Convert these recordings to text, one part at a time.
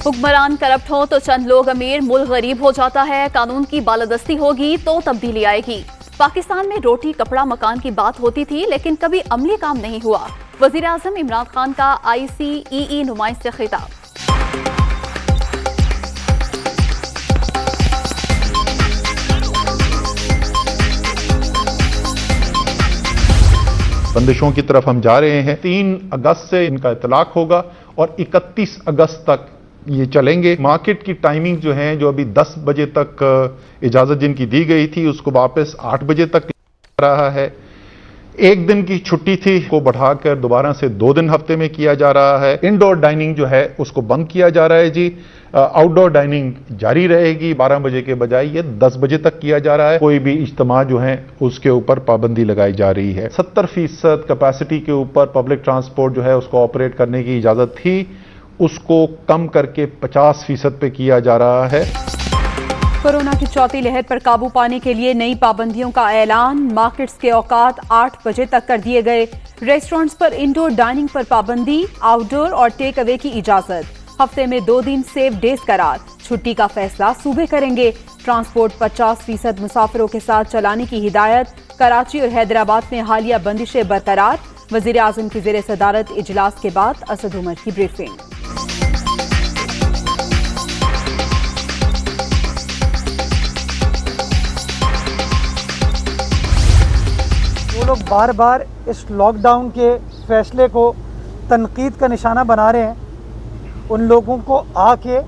हुक्मरान करप्ट हो तो चंद लोग अमीर, मुल्क गरीब हो जाता है। कानून की बालादस्ती होगी तो तब्दीली आएगी। पाकिस्तान में रोटी कपड़ा मकान की बात होती थी, लेकिन कभी अमली काम नहीं हुआ। वजीर आजम इमरान खान का ICEE नुमाइंद से खिताब। बंदिशों की तरफ हम जा रहे हैं। 3 अगस्त से इनका इतलाक होगा और 31 अगस्त तक ये चलेंगे। मार्केट की टाइमिंग जो है, जो अभी 10 बजे तक इजाजत जिनकी दी गई थी, उसको वापस 8 बजे तक रहा है। 1 दिन की छुट्टी थी को बढ़ाकर दोबारा से 2 दिन हफ्ते में किया जा रहा है। इंडोर डाइनिंग जो है उसको बंद किया जा रहा है जी। आउटडोर डाइनिंग जारी रहेगी। 12 बजे के बजाय ये 10 बजे तक किया जा रहा है। कोई भी इज्तिमा जो है उसके ऊपर पाबंदी लगाई जा रही है। 70% कैपेसिटी के ऊपर पब्लिक ट्रांसपोर्ट जो है उसको ऑपरेट करने की इजाजत थी, उसको कम करके 50% पे किया जा रहा है। कोरोना की चौथी लहर पर काबू पाने के लिए नई पाबंदियों का ऐलान। मार्केट्स के औकात 8 बजे तक कर दिए गए। रेस्टोरेंट्स पर इंडोर डाइनिंग पर पाबंदी, आउटडोर और टेक अवे की इजाजत। हफ्ते में 2 दिन सेफ डेज करार। छुट्टी का फैसला सूबे करेंगे। ट्रांसपोर्ट 50% मुसाफिरों के साथ चलाने की हिदायत। कराची और हैदराबाद में हालिया बंदिशें बरकरार। वजीर आजम की ज़ेर सदारत इजलास के बाद असद उमर की ब्रीफिंग। वो लोग बार बार इस लॉकडाउन के फैसले को तनकीद का निशाना बना रहे हैं। उन लोगों को आके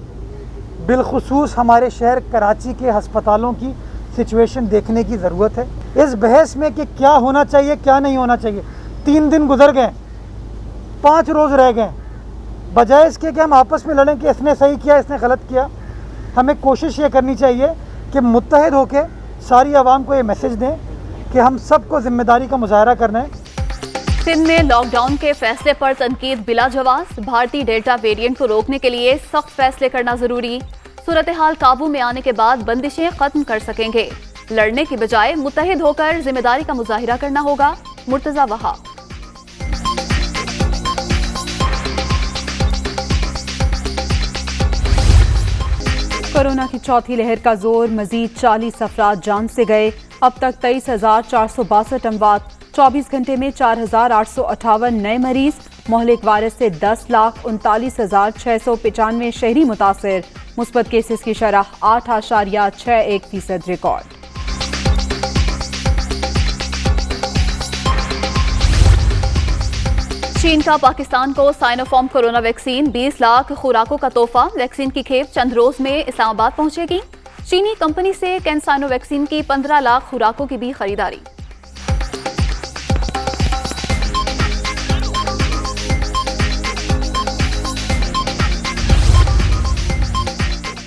बिलखुसूस हमारे शहर कराची के अस्पतालों की सिचुएशन देखने की ज़रूरत है। इस बहस में कि क्या होना चाहिए क्या नहीं होना चाहिए, 3 दिन गुजर गए, 5 रोज़ रह गए। बजाय इसके कि हम आपस में लड़ें कि इसने सही किया इसने गलत किया, हमें कोशिश ये करनी चाहिए कि मुत्तहिद होकर सारी आवाम को ये मैसेज दें कि हम सबको जिम्मेदारी का मुजाहरा करना है। सिंध में लॉकडाउन के फैसले पर तनकीद बिला जवाब। भारतीय डेल्टा वेरिएंट को रोकने के लिए सख्त फैसले करना जरूरी। सूरत हाल काबू में आने के बाद बंदिशें खत्म कर सकेंगे। लड़ने की बजाय मुत्तहिद होकर जिम्मेदारी का मुजाहिरा करना होगा। मुर्तजा वहाब। कोरोना की चौथी लहर का जोर। मजीद 40 अफराद जान से गए। अब तक 23,462 अमवात। 24 घंटे में 4,858 नए मरीज। मोहलिक वायरस से 10,39,695 शहरी मुतासिर। मुस्बत केसेस की शरह 8.61% रिकॉर्ड। चीन का पाकिस्तान को साइनोफार्म कोरोना वैक्सीन 20 लाख खुराकों का तोहफा। वैक्सीन की खेप चंद रोज में इस्लामाबाद पहुंचेगी। चीनी कंपनी से कैंसाइनो वैक्सीन की 15 लाख खुराकों की भी खरीदारी।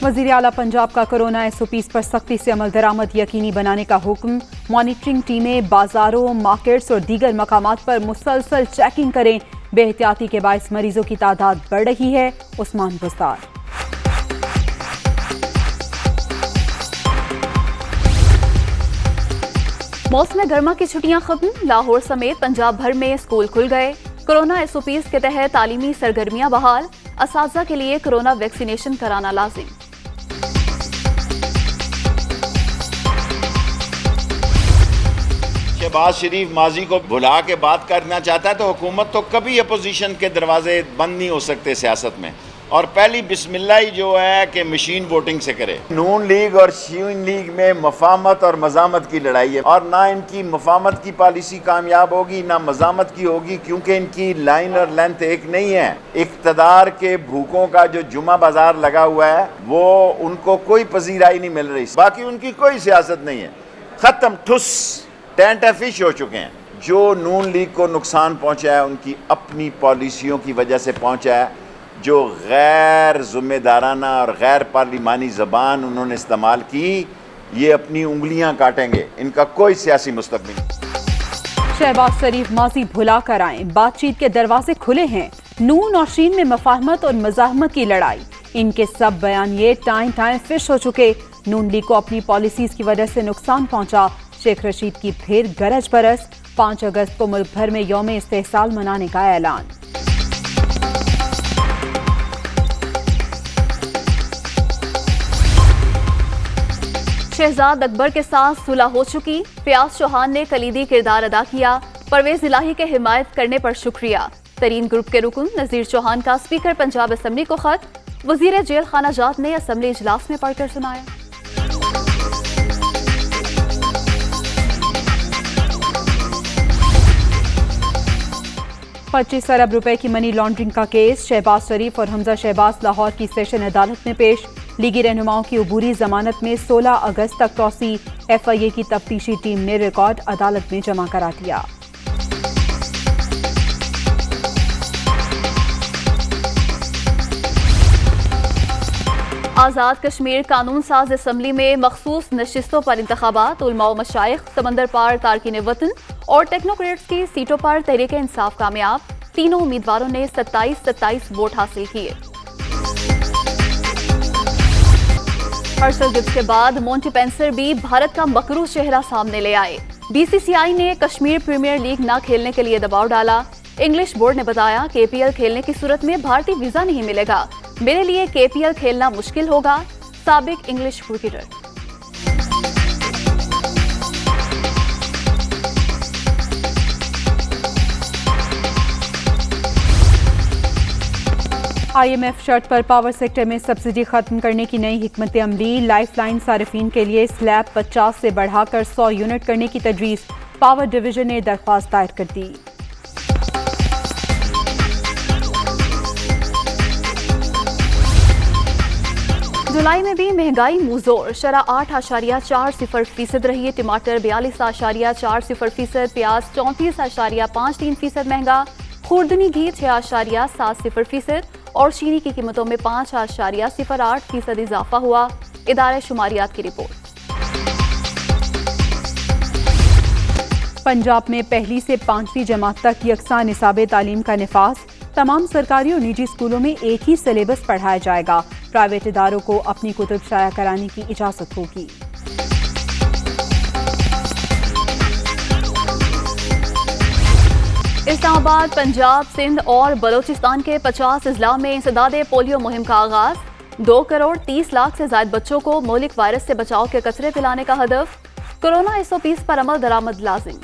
वज़ीर आला पंजाब का कोरोना SOPs पर सख्ती से अमल दरामद यकीनी बनाने का हुक्म। मॉनिटरिंग टीमें बाजारों, मार्केट्स और दीगर मकामात पर मुसलसल चेकिंग करें। बेहतियाती के बायस मरीजों की तादाद बढ़ रही है। उस्मान बुस्तार। मौसम गर्मा की छुट्टियां खत्म। लाहौर समेत पंजाब भर में स्कूल खुल गए। कोरोना SOPs के तहत तालीमी सरगर्मियां बहाल। असातिज़ा के लिए कोरोना वैक्सीनेशन कराना लाजिम। शहबाज शरीफ माजी को भुला के बात करना चाहता है तो हुकूमत तो कभी अपोजिशन के दरवाजे बंद नहीं हो सकते सियासत में। और पहली बिस्मिल्लाह ही जो है कि मशीन वोटिंग से करे। नून लीग और शून लीग में मफामत और मजामत की लड़ाई है और ना इनकी मफामत की पॉलिसी कामयाब होगी ना मजामत की होगी, क्योंकि इनकी लाइन और लेंथ एक नहीं है। इक़्तिदार के भूखों का जो जुमा बाजार लगा हुआ है वो उनको कोई पजीराई नहीं मिल रही। बाकी उनकी कोई सियासत नहीं है। खत्म, ठुस, टेंट फिश हो चुके हैं। जो नून लीग को नुकसान पहुंचा है उनकी अपनी पॉलिसियों की वजह से पहुंचा है। जो गैर जिम्मेदाराना और गैर पार्लिमानी ज़बान उन्होंने इस्तेमाल की, ये अपनी उंगलियां काटेंगे। इनका कोई सियासी मुस्तक़बिल नहीं। शहबाज शरीफ माजी भुला कर आए। बातचीत के दरवाजे खुले हैं। नून और शीन में मफाहमत और मज़ाहमत की लड़ाई। इनके सब बयान ये टाइम फिश हो चुके। नून लीग को अपनी पॉलिसीज की वजह से नुकसान पहुंचा। शेख रशीद की फिर गरज बरस। 5 अगस्त को मुल्क भर में यौम इस्तेहसाल मनाने का ऐलान। शहजाद अकबर के साथ सुलह हो चुकी, फयाज चौहान ने कलीदी किरदार अदा किया, परवेज इलाही के हिमायत करने पर शुक्रिया। तरीन ग्रुप के रुकन नजीर चौहान का स्पीकर पंजाब असम्बली को खत, वजीर जेल खाना जात ने असम्बली इजलास में पढ़कर सुनाया। 25 अरब रुपए की मनी लॉन्ड्रिंग का केस शहबाज शरीफ और हमजा शहबाज लाहौर की सेशन अदालत में पेश। लीगी रहनुमाओं की अबूरी जमानत में 16 अगस्त तक तौसी। FIA की तफ्तीशी टीम ने रिकॉर्ड अदालत में जमा करा दिया। आज़ाद कश्मीर कानून साज असम्बली में मखसूस नशिस्तों पर इंतखाबात, उलमा व मशाइख, समंदर पार तारकीन वतन और टेक्नोक्रेट्स की सीटों पर तहरीक इंसाफ कामयाब। तीनों उम्मीदवारों ने 27 वोट हासिल किए। हर्षल गिब्स के बाद मोंटी पेंसर भी भारत का मकरू चेहरा सामने ले आए। BCCI ने कश्मीर प्रीमियर लीग न खेलने के लिए दबाव डाला। इंग्लिश बोर्ड ने बताया KPL खेलने की सूरत में भारतीय वीजा नहीं मिलेगा, मेरे लिए KPL खेलना मुश्किल होगा। साबिक इंग्लिश क्रिकेटर। IMF शर्त पर पावर सेक्टर में सब्सिडी खत्म करने की नई हिकमत अमली। लाइफलाइन सारिफीन के लिए स्लैब 50 से बढ़ाकर 100 यूनिट करने की तजवीज़। पावर डिवीजन ने दरख्वास्त दायर कर दी। जुलाई में भी महंगाई मुजोर, शरह 8.40% रही। टमाटर 42.40%, प्याज 34.53% महंगा। खुर्दनी घी 6.70% और चीनी की कीमतों में 5.08% इजाफा हुआ। इदारे शुमारियात की रिपोर्ट। पंजाब में पहली से 5वीं जमात तक यकसा निसाब तालीम का निफाज। तमाम सरकारी और निजी स्कूलों में एक ही सिलेबस पढ़ाया जाएगा। प्राइवेट इदारों को अपनी कुतुब शाया कराने की इजाजत होगी। इस्लामाबाद, पंजाब, सिंध और बलोचिस्तान के 50 अजला में इंसदादे पोलियो मुहिम का आगाज। 2 करोड़ 30 लाख से ज्यादा बच्चों को मौलिक वायरस से बचाव के कतरे पिलाने का हदफ। कोरोना SOPs पर अमल दरामद लाजिम।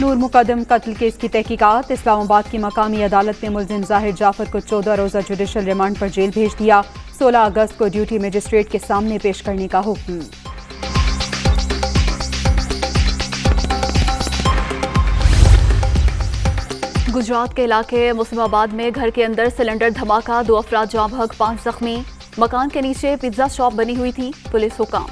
नूर मुकदम कत्ल केस की तहकीकात। इस्लामाबाद की मकामी अदालत ने मुलजिम जाहिर जाफर को 14 रोजा जुडिशल रिमांड पर जेल भेज दिया। 16 अगस्त को ड्यूटी मजिस्ट्रेट के सामने पेश करने का हुक्म। गुजरात के इलाके मुस्लिमाबाद में घर के अंदर सिलेंडर धमाका, 2 अफराद जाँ बहक, 5 जख्मी। मकान के नीचे पिज्जा शॉप बनी हुई थी, पुलिस हुकाम।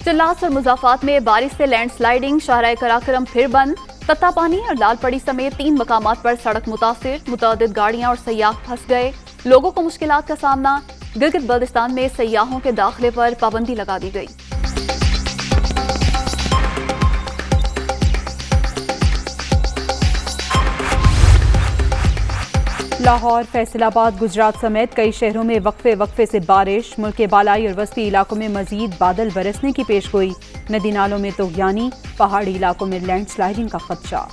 चिल्लास और मुजाफात में बारिश से लैंडस्लाइडिंग, शाहराह कराक्रम फिर बंद। तत्तापानी और लालपड़ी समेत 3 मकामात पर सड़क मुतासिर, मुतअद्दिद गाड़ियां और सयाह फंस गए। लोगों को मुश्किलात का सामना। गिलगित बल्तिस्तान में सयाहों के दाखिले पर पाबंदी लगा दी गई। लाहौर, फैसलाबाद, गुजरात समेत कई शहरों में वक्फे से बारिश। मुल्क के बालाई और वस्ती इलाकों में मजीद बादल बरसने की पेशगोई। नदी नालों में तोगयानी, पहाड़ी इलाकों में लैंडस्लाइडिंग का खदशा।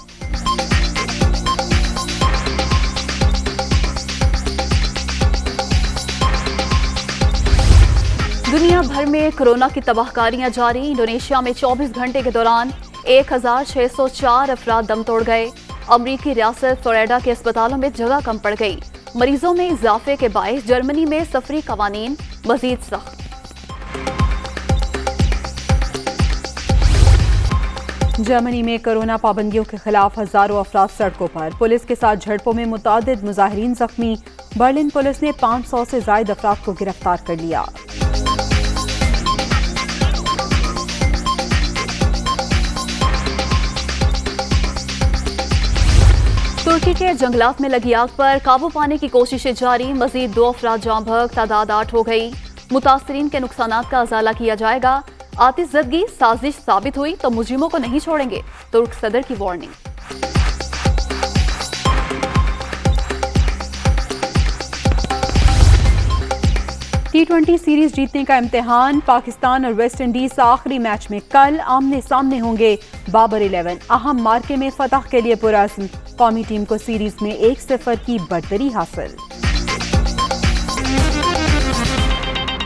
दुनिया भर में कोरोना की तबाहकारियां जारी। इंडोनेशिया में 24 घंटे के दौरान 1604 अफराद दम तोड़ गए। अमरीकी रियासत फ्लोरिडा के अस्पतालों में जगह कम पड़ गई। मरीजों में इजाफे के बायस जर्मनी में सफरी कवानीन मजीद सख्त। जर्मनी में कोरोना पाबंदियों के खिलाफ हजारों अफराद सड़कों पर। पुलिस के साथ झड़पों में मुतअद्दिद मुजाहिरीन जख्मी। बर्लिन पुलिस ने 500 से ज्यादा अफराद को गिरफ्तार कर लिया। तुर्की के जंगलात में लगी आग पर काबू पाने की कोशिशें जारी। मजीद 2 अफराद जाँ बहक, तादाद 8 हो गई। मुतासरीन के नुकसानात का अजाला किया जाएगा। आतिशज़दगी साजिश साबित हुई तो मुजरिमों को नहीं छोड़ेंगे, तुर्क सदर की वार्निंग। T20 सीरीज जीतने का इम्तिहान पाकिस्तान और वेस्ट इंडीज आखिरी मैच में कल आमने सामने होंगे। बाबर 11 अहम मार्के में फतह के लिए पुरअज़्म, कौमी टीम को सीरीज में 1-0 की बढ़तरी हासिल।